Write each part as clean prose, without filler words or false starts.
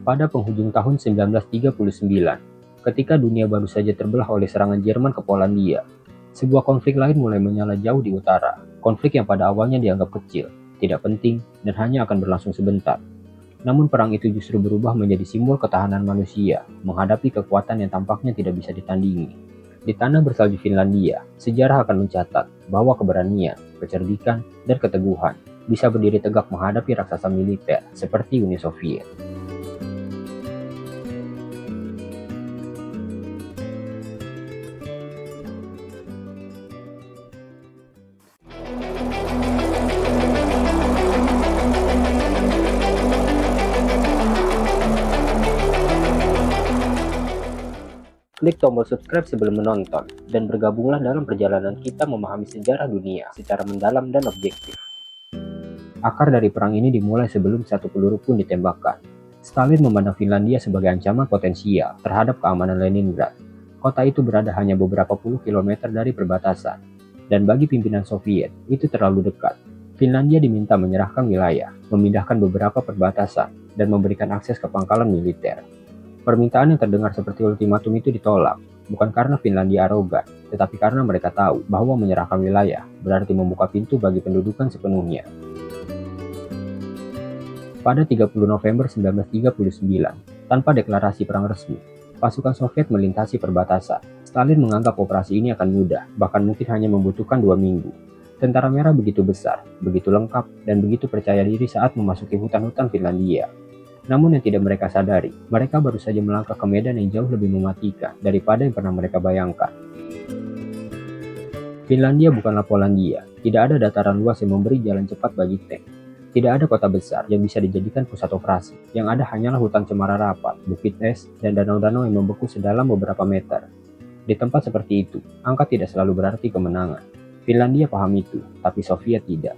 Pada penghujung tahun 1939, ketika dunia baru saja terbelah oleh serangan Jerman ke Polandia, sebuah konflik lain mulai menyala jauh di utara. Konflik yang pada awalnya dianggap kecil, tidak penting, dan hanya akan berlangsung sebentar. Namun perang itu justru berubah menjadi simbol ketahanan manusia menghadapi kekuatan yang tampaknya tidak bisa ditandingi. Di tanah bersalju Finlandia, sejarah akan mencatat bahwa keberanian, kecerdikan, dan keteguhan bisa berdiri tegak menghadapi raksasa militer seperti Uni Soviet. Klik tombol subscribe sebelum menonton, dan bergabunglah dalam perjalanan kita memahami sejarah dunia secara mendalam dan objektif. Akar dari perang ini dimulai sebelum satu peluru pun ditembakkan. Stalin memandang Finlandia sebagai ancaman potensial terhadap keamanan Leningrad. Kota itu berada hanya beberapa puluh kilometer dari perbatasan, dan bagi pimpinan Soviet, itu terlalu dekat. Finlandia diminta menyerahkan wilayah, memindahkan beberapa perbatasan, dan memberikan akses ke pangkalan militer. Permintaan yang terdengar seperti ultimatum itu ditolak, bukan karena Finlandia arogan, tetapi karena mereka tahu bahwa menyerahkan wilayah berarti membuka pintu bagi pendudukan sepenuhnya. Pada 30 November 1939, tanpa deklarasi perang resmi, pasukan Soviet melintasi perbatasan. Stalin menganggap operasi ini akan mudah, bahkan mungkin hanya membutuhkan 2 minggu. Tentara Merah begitu besar, begitu lengkap, dan begitu percaya diri saat memasuki hutan-hutan Finlandia. Namun yang tidak mereka sadari, mereka baru saja melangkah ke medan yang jauh lebih mematikan daripada yang pernah mereka bayangkan. Finlandia bukanlah Polandia, tidak ada dataran luas yang memberi jalan cepat bagi tank. Tidak ada kota besar yang bisa dijadikan pusat operasi. Yang ada hanyalah hutan cemara rapat, bukit es, dan danau-danau yang membeku sedalam beberapa meter. Di tempat seperti itu, angka tidak selalu berarti kemenangan. Finlandia paham itu, tapi Soviet tidak.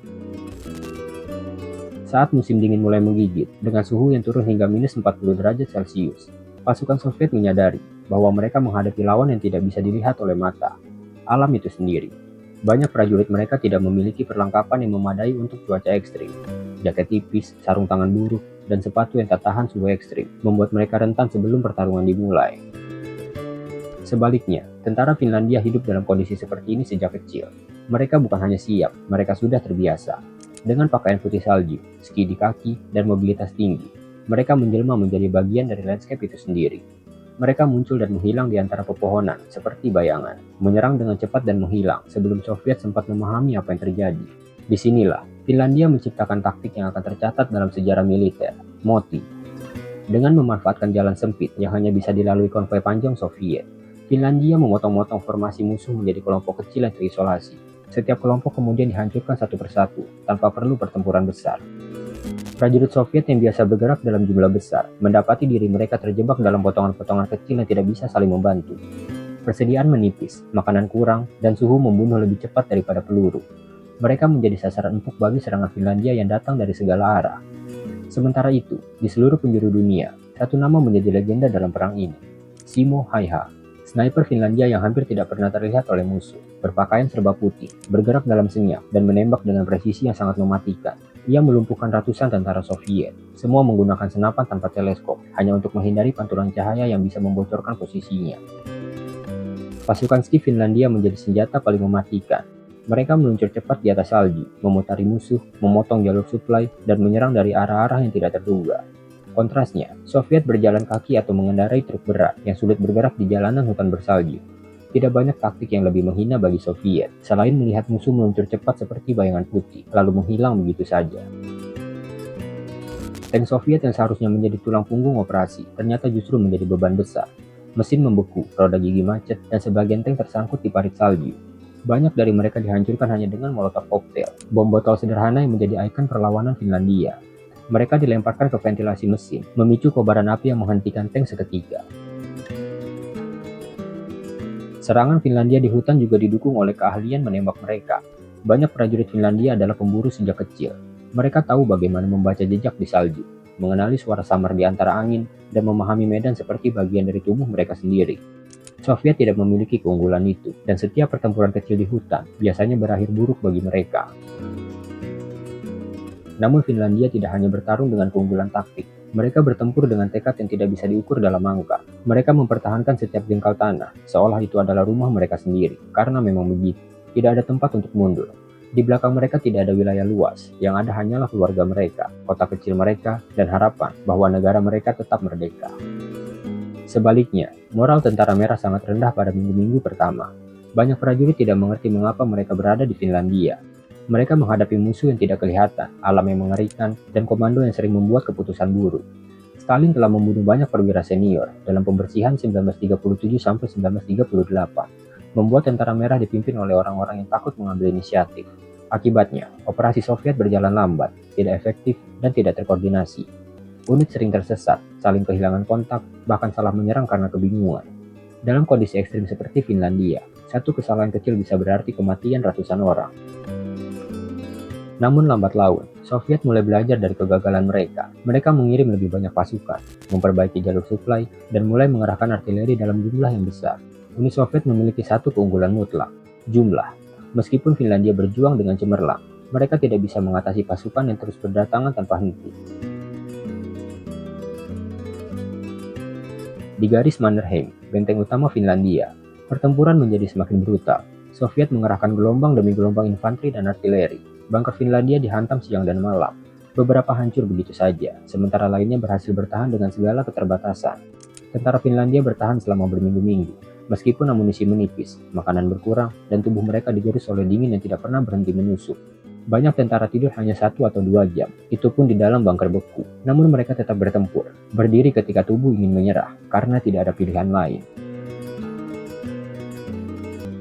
Saat musim dingin mulai menggigit, dengan suhu yang turun hingga minus 40 derajat Celcius, pasukan Soviet menyadari bahwa mereka menghadapi lawan yang tidak bisa dilihat oleh mata, alam itu sendiri. Banyak prajurit mereka tidak memiliki perlengkapan yang memadai untuk cuaca ekstrim. Jaket tipis, sarung tangan buruk, dan sepatu yang tak tahan suhu ekstrim membuat mereka rentan sebelum pertarungan dimulai. Sebaliknya, tentara Finlandia hidup dalam kondisi seperti ini sejak kecil. Mereka bukan hanya siap, mereka sudah terbiasa. Dengan pakaian putih salju, ski di kaki, dan mobilitas tinggi, mereka menjelma menjadi bagian dari landscape itu sendiri. Mereka muncul dan menghilang di antara pepohonan, seperti bayangan, menyerang dengan cepat dan menghilang sebelum Soviet sempat memahami apa yang terjadi. Disinilah, Finlandia menciptakan taktik yang akan tercatat dalam sejarah militer, moti. Dengan memanfaatkan jalan sempit yang hanya bisa dilalui konvoi panjang Soviet, Finlandia memotong-motong formasi musuh menjadi kelompok kecil yang terisolasi. Setiap kelompok kemudian dihancurkan satu persatu, tanpa perlu pertempuran besar. Prajurit Soviet yang biasa bergerak dalam jumlah besar, mendapati diri mereka terjebak dalam potongan-potongan kecil yang tidak bisa saling membantu. Persediaan menipis, makanan kurang, dan suhu membunuh lebih cepat daripada peluru. Mereka menjadi sasaran empuk bagi serangan Finlandia yang datang dari segala arah. Sementara itu, di seluruh penjuru dunia, satu nama menjadi legenda dalam perang ini. Simo Häyhä, sniper Finlandia yang hampir tidak pernah terlihat oleh musuh, berpakaian serba putih, bergerak dalam senyap, dan menembak dengan presisi yang sangat mematikan. Ia melumpuhkan ratusan tentara Soviet, semua menggunakan senapan tanpa teleskop, hanya untuk menghindari pantulan cahaya yang bisa membocorkan posisinya. Pasukan ski Finlandia menjadi senjata paling mematikan. Mereka meluncur cepat di atas salju, memutari musuh, memotong jalur suplai, dan menyerang dari arah-arah yang tidak terduga. Kontrasnya, Soviet berjalan kaki atau mengendarai truk berat yang sulit bergerak di jalanan hutan bersalju. Tidak banyak taktik yang lebih menghina bagi Soviet, selain melihat musuh meluncur cepat seperti bayangan putih, lalu menghilang begitu saja. Tank Soviet yang seharusnya menjadi tulang punggung operasi, ternyata justru menjadi beban besar. Mesin membeku, roda gigi macet, dan sebagian tank tersangkut di parit salju. Banyak dari mereka dihancurkan hanya dengan molotov koktail, bom botol sederhana yang menjadi ikon perlawanan Finlandia. Mereka dilemparkan ke ventilasi mesin, memicu kobaran api yang menghentikan tank seketika. Serangan Finlandia di hutan juga didukung oleh keahlian menembak mereka. Banyak prajurit Finlandia adalah pemburu sejak kecil. Mereka tahu bagaimana membaca jejak di salju, mengenali suara samar di antara angin, dan memahami medan seperti bagian dari tubuh mereka sendiri. Soviet tidak memiliki keunggulan itu, dan setiap pertempuran kecil di hutan biasanya berakhir buruk bagi mereka. Namun Finlandia tidak hanya bertarung dengan keunggulan taktik. Mereka bertempur dengan tekad yang tidak bisa diukur dalam angka. Mereka mempertahankan setiap jengkal tanah, seolah itu adalah rumah mereka sendiri, karena memang begitu. Tidak ada tempat untuk mundur. Di belakang mereka tidak ada wilayah luas, yang ada hanyalah keluarga mereka, kota kecil mereka, dan harapan bahwa negara mereka tetap merdeka. Sebaliknya, moral tentara merah sangat rendah pada minggu-minggu pertama. Banyak prajurit tidak mengerti mengapa mereka berada di Finlandia. Mereka menghadapi musuh yang tidak kelihatan, alam yang mengerikan, dan komando yang sering membuat keputusan buruk. Stalin telah membunuh banyak perwira senior dalam pembersihan 1937-1938, membuat tentara merah dipimpin oleh orang-orang yang takut mengambil inisiatif. Akibatnya, operasi Soviet berjalan lambat, tidak efektif, dan tidak terkoordinasi. Unit sering tersesat, saling kehilangan kontak, bahkan salah menyerang karena kebingungan. Dalam kondisi ekstrim seperti Finlandia, satu kesalahan kecil bisa berarti kematian ratusan orang. Namun lambat laun, Soviet mulai belajar dari kegagalan mereka. Mereka mengirim lebih banyak pasukan, memperbaiki jalur suplai, dan mulai mengerahkan artileri dalam jumlah yang besar. Uni Soviet memiliki satu keunggulan mutlak, jumlah. Meskipun Finlandia berjuang dengan cemerlang, mereka tidak bisa mengatasi pasukan yang terus berdatangan tanpa henti. Di garis Mannerheim, benteng utama Finlandia, pertempuran menjadi semakin brutal. Soviet mengerahkan gelombang demi gelombang infanteri dan artileri. Bunker Finlandia dihantam siang dan malam. Beberapa hancur begitu saja, sementara lainnya berhasil bertahan dengan segala keterbatasan. Tentara Finlandia bertahan selama berminggu-minggu, meskipun amunisi menipis, makanan berkurang, dan tubuh mereka digerus oleh dingin yang tidak pernah berhenti menusuk. Banyak tentara tidur hanya 1 atau 2 jam, itu pun di dalam bunker beku. Namun mereka tetap bertempur, berdiri ketika tubuh ingin menyerah, karena tidak ada pilihan lain.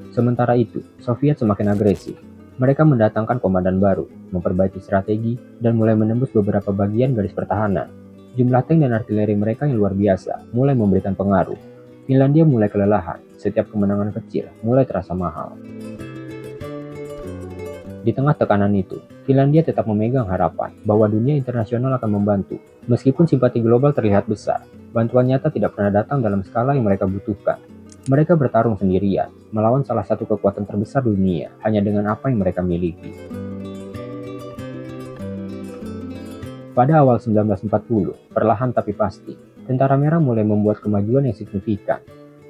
Sementara itu, Soviet semakin agresif. Mereka mendatangkan komandan baru, memperbaiki strategi, dan mulai menembus beberapa bagian garis pertahanan. Jumlah tank dan artileri mereka yang luar biasa mulai memberikan pengaruh. Finlandia mulai kelelahan, setiap kemenangan kecil mulai terasa mahal. Di tengah tekanan itu, Finlandia tetap memegang harapan bahwa dunia internasional akan membantu. Meskipun simpati global terlihat besar, bantuan nyata tidak pernah datang dalam skala yang mereka butuhkan. Mereka bertarung sendirian, melawan salah satu kekuatan terbesar dunia, hanya dengan apa yang mereka miliki. Pada awal 1940, perlahan tapi pasti, tentara merah mulai membuat kemajuan yang signifikan.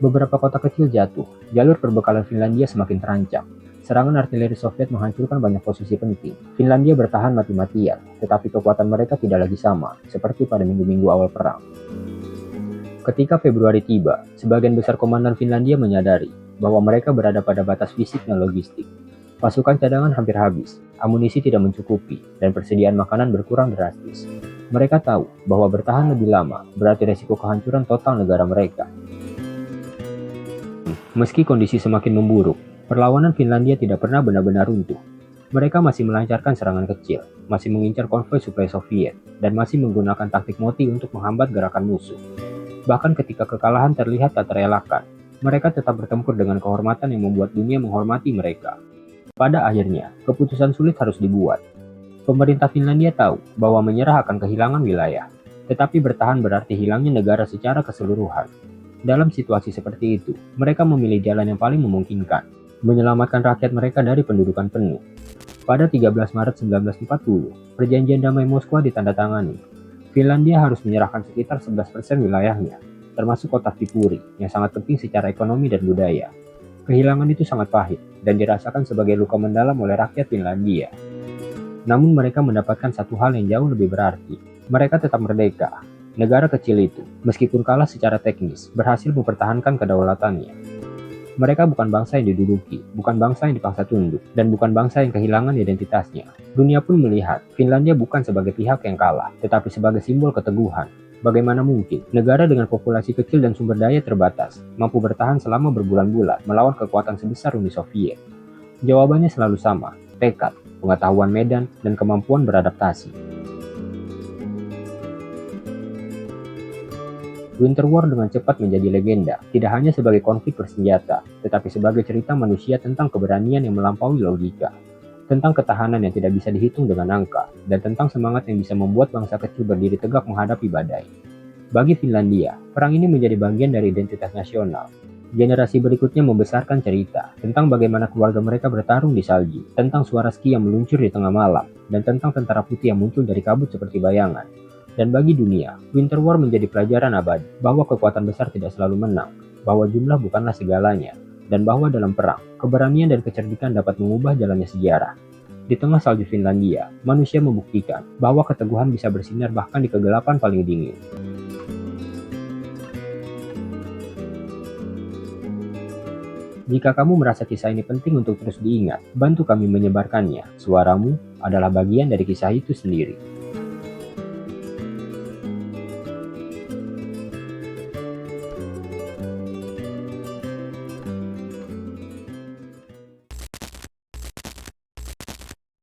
Beberapa kota kecil jatuh, jalur perbekalan Finlandia semakin terancam. Serangan artileri Soviet menghancurkan banyak posisi penting. Finlandia bertahan mati-matian, tetapi kekuatan mereka tidak lagi sama, seperti pada minggu-minggu awal perang. Ketika Februari tiba, sebagian besar komandan Finlandia menyadari bahwa mereka berada pada batas fisik dan logistik. Pasukan cadangan hampir habis, amunisi tidak mencukupi, dan persediaan makanan berkurang drastis. Mereka tahu bahwa bertahan lebih lama berarti resiko kehancuran total negara mereka. Meski kondisi semakin memburuk, perlawanan Finlandia tidak pernah benar-benar runtuh. Mereka masih melancarkan serangan kecil, masih mengincar konvoi suplai Soviet, dan masih menggunakan taktik moti untuk menghambat gerakan musuh. Bahkan ketika kekalahan terlihat tak terelakkan, mereka tetap bertempur dengan kehormatan yang membuat dunia menghormati mereka. Pada akhirnya, keputusan sulit harus dibuat. Pemerintah Finlandia tahu bahwa menyerah akan kehilangan wilayah, tetapi bertahan berarti hilangnya negara secara keseluruhan. Dalam situasi seperti itu, mereka memilih jalan yang paling memungkinkan, menyelamatkan rakyat mereka dari pendudukan penuh. Pada 13 Maret 1940, perjanjian damai Moskwa ditandatangani. Finlandia harus menyerahkan sekitar 11% wilayahnya, termasuk kota Viipuri yang sangat penting secara ekonomi dan budaya. Kehilangan itu sangat pahit dan dirasakan sebagai luka mendalam oleh rakyat Finlandia. Namun mereka mendapatkan satu hal yang jauh lebih berarti. Mereka tetap merdeka. Negara kecil itu, meskipun kalah secara teknis, berhasil mempertahankan kedaulatannya. Mereka bukan bangsa yang diduduki, bukan bangsa yang dipaksa tunduk, dan bukan bangsa yang kehilangan identitasnya. Dunia pun melihat Finlandia bukan sebagai pihak yang kalah, tetapi sebagai simbol keteguhan. Bagaimana mungkin negara dengan populasi kecil dan sumber daya terbatas mampu bertahan selama berbulan-bulan melawan kekuatan sebesar Uni Soviet? Jawabannya selalu sama, tekad, pengetahuan medan, dan kemampuan beradaptasi. Winter War dengan cepat menjadi legenda, tidak hanya sebagai konflik bersenjata, tetapi sebagai cerita manusia tentang keberanian yang melampaui logika, tentang ketahanan yang tidak bisa dihitung dengan angka, dan tentang semangat yang bisa membuat bangsa kecil berdiri tegak menghadapi badai. Bagi Finlandia, perang ini menjadi bagian dari identitas nasional. Generasi berikutnya membesarkan cerita tentang bagaimana keluarga mereka bertarung di salju, tentang suara ski yang meluncur di tengah malam, dan tentang tentara putih yang muncul dari kabut seperti bayangan. Dan bagi dunia, Winter War menjadi pelajaran abadi bahwa kekuatan besar tidak selalu menang, bahwa jumlah bukanlah segalanya, dan bahwa dalam perang, keberanian dan kecerdikan dapat mengubah jalannya sejarah. Di tengah salju Finlandia, manusia membuktikan bahwa keteguhan bisa bersinar bahkan di kegelapan paling dingin. Jika kamu merasa kisah ini penting untuk terus diingat, bantu kami menyebarkannya. Suaramu adalah bagian dari kisah itu sendiri.